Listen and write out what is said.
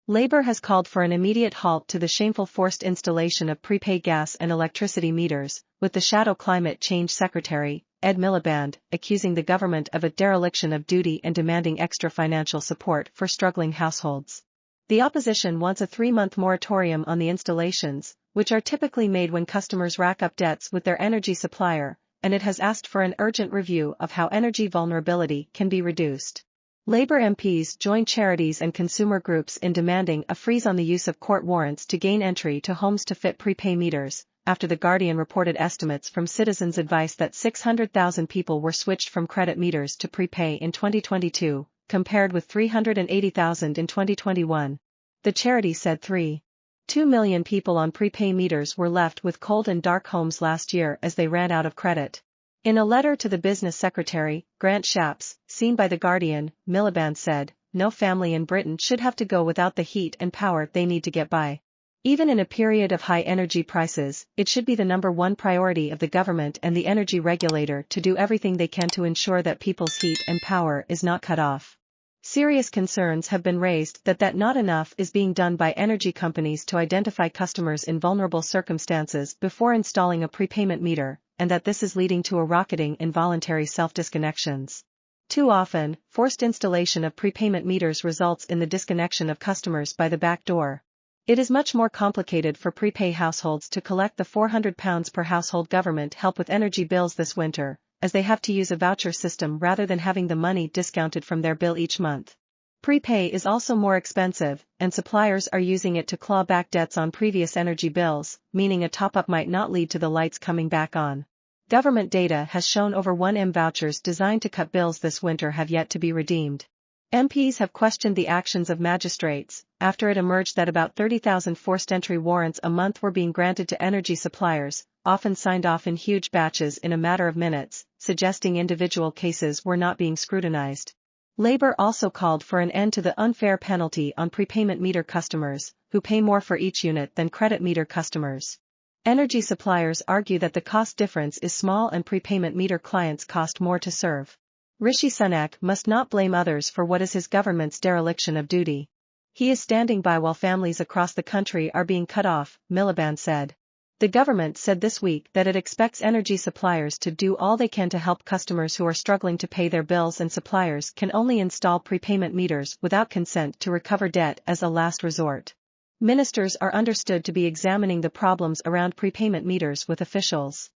Labor has called for an immediate halt to the shameful forced installation of prepaid gas and electricity meters, with the Shadow Climate Change Secretary, Ed Miliband, accusing the government of a dereliction of duty and demanding extra financial support for struggling households. The opposition wants a 3-month moratorium on the installations, which are typically made when customers rack up debts with their energy supplier, and it has asked for an urgent review of how energy vulnerability can be reduced. Labour MPs joined charities and consumer groups in demanding a freeze on the use of court warrants to gain entry to homes to fit prepay meters, after The Guardian reported estimates from Citizens Advice that 600,000 people were switched from credit meters to prepay in 2022, compared with 380,000 in 2021. The charity said 3.2 million people on prepay meters were left with cold and dark homes last year as they ran out of credit. In a letter to the business secretary, Grant Shapps, seen by The Guardian, Miliband said, "No family in Britain should have to go without the heat and power they need to get by. Even in a period of high energy prices, it should be the #1 priority of the government and the energy regulator to do everything they can to ensure that people's heat and power is not cut off." Serious concerns have been raised that not enough is being done by energy companies to identify customers in vulnerable circumstances before installing a prepayment meter, and that this is leading to a rocketing in voluntary self-disconnections. Too often, forced installation of prepayment meters results in the disconnection of customers by the back door. It is much more complicated for prepay households to collect the £400 per household government help with energy bills this winter, as they have to use a voucher system rather than having the money discounted from their bill each month. Prepay is also more expensive, and suppliers are using it to claw back debts on previous energy bills, meaning a top-up might not lead to the lights coming back on. Government data has shown over 1M vouchers designed to cut bills this winter have yet to be redeemed. MPs have questioned the actions of magistrates, after it emerged that about 30,000 forced entry warrants a month were being granted to energy suppliers, often signed off in huge batches in a matter of minutes, suggesting individual cases were not being scrutinized. Labour also called for an end to the unfair penalty on prepayment meter customers, who pay more for each unit than credit meter customers. Energy suppliers argue that the cost difference is small and prepayment meter clients cost more to serve. Rishi Sunak must not blame others for what is his government's dereliction of duty. He is standing by while families across the country are being cut off, Miliband said. The government said this week that it expects energy suppliers to do all they can to help customers who are struggling to pay their bills, and suppliers can only install prepayment meters without consent to recover debt as a last resort. Ministers are understood to be examining the problems around prepayment meters with officials.